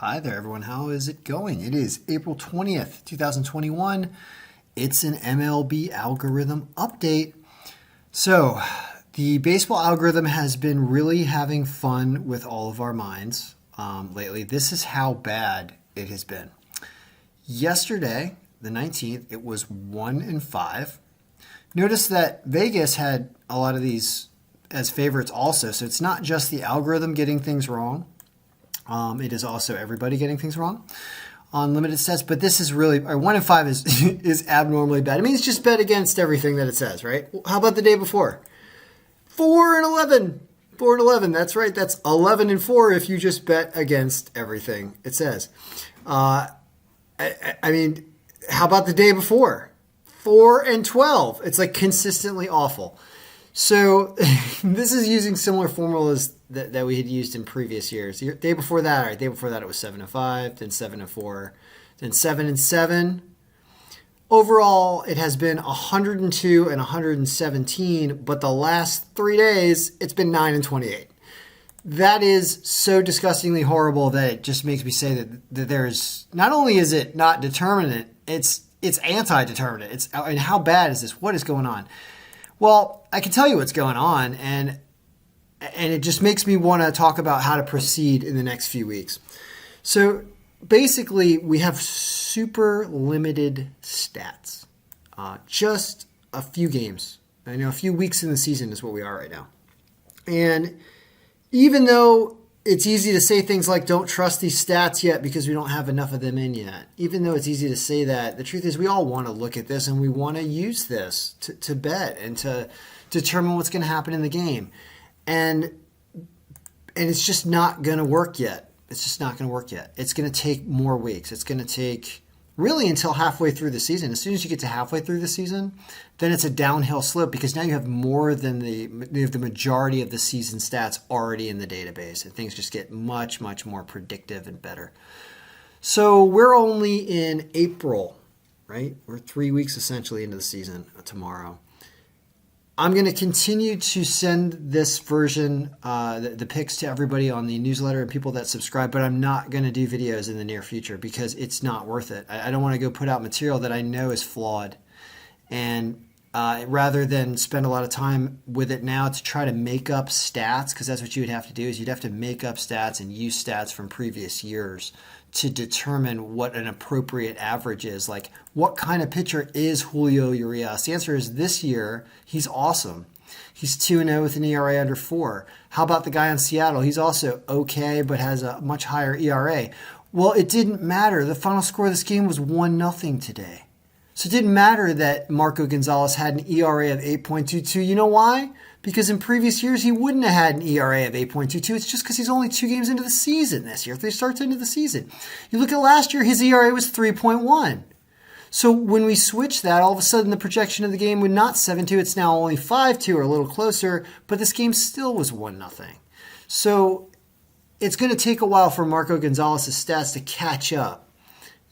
Hi there, everyone. How is it going? It is April 20th, 2021. It's an MLB algorithm update. So, the baseball algorithm has been really having fun with all of our minds lately. This is how bad it has been. Yesterday, the 19th, it was 1-5. Notice that Vegas had a lot of these as favorites also, so it's not just the algorithm getting things wrong. It is also everybody getting things wrong on limited stats, but this is really 1-5 is abnormally bad. I mean, it's just bet against everything that it says, right? How about the day before? 4-11. 4-11. That's right. That's 11-4 if you just bet against everything it says. I mean, how about the day before? 4-12. It's like consistently awful. So this is using similar formulas that we had used in previous years. The day before that, it was 7-5, then 7-4, then 7-7. Overall, it has been 102 and 117, but the last 3 days, it's been 9-28. That is so disgustingly horrible that it just makes me say that there's, not only is it not determinate, it's anti-determinate. And how bad is this? What is going on? Well, I can tell you what's going on, and it just makes me want to talk about how to proceed in the next few weeks. So basically, we have super limited stats. Just a few games. I know a few weeks in the season is what we are right now. And even though it's easy to say things like don't trust these stats yet because we don't have enough of them in yet. Even though it's easy to say that, the truth is we all want to look at this and we want to use this to bet and to determine what's going to happen in the game. And it's just not going to work yet. It's just not going to work yet. It's going to take more weeks. It's going to take really until halfway through the season. As soon as you get to halfway through the season, then it's a downhill slope because now you have more than the majority of the season stats already in the database, and things just get much, much more predictive and better. So we're only in April, right? We're 3 weeks essentially into the season tomorrow. I'm going to continue to send this version, the picks to everybody on the newsletter and people that subscribe, but I'm not going to do videos in the near future because it's not worth it. I don't want to go put out material that I know is flawed. And rather than spend a lot of time with it now to try to make up stats, because that's what you would have to do, is you'd have to make up stats and use stats from previous years to determine what an appropriate average is. Like, what kind of pitcher is Julio Urias? The answer is this year, he's awesome. He's 2-0 with an ERA under 4. How about the guy in Seattle? He's also okay, but has a much higher ERA. Well, it didn't matter. The final score of this game was 1-0 today. So it didn't matter that Marco Gonzalez had an ERA of 8.22. You know why? Because in previous years, he wouldn't have had an ERA of 8.22. It's just because he's only 2 games into the season this year. 3 starts into the season. You look at last year, his ERA was 3.1. So when we switch that, all of a sudden the projection of the game would not 7-2. It's now only 5-2 or a little closer, but this game still was 1-0. So it's going to take a while for Marco Gonzalez's stats to catch up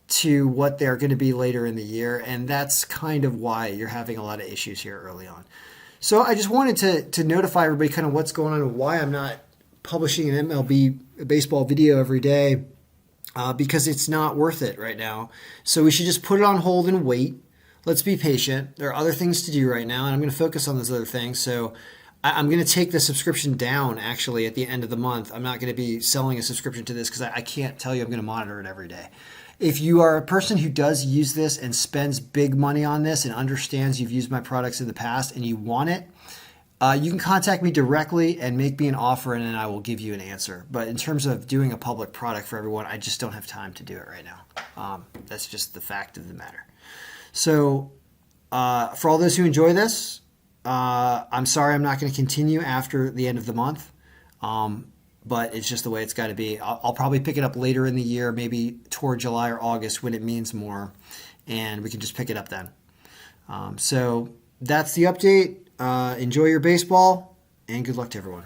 to what they're going to be later in the year, and that's kind of why you're having a lot of issues here early on. So I just wanted to notify everybody kind of what's going on and why I'm not publishing an MLB baseball video every day, because it's not worth it right now. So we should just put it on hold and wait. Let's be patient. There are other things to do right now, and I'm going to focus on those other things. So I'm going to take the subscription down actually at the end of the month. I'm not going to be selling a subscription to this because I can't tell you I'm going to monitor it every day. If you are a person who does use this and spends big money on this and understands you've used my products in the past and you want it, you can contact me directly and make me an offer, and then I will give you an answer. But in terms of doing a public product for everyone, I just don't have time to do it right now. That's just the fact of the matter. So for all those who enjoy this, I'm sorry I'm not going to continue after the end of the month. But it's just the way it's got to be. I'll probably pick it up later in the year, maybe toward July or August when it means more, and we can just pick it up then. So that's the update. Enjoy your baseball, and good luck to everyone.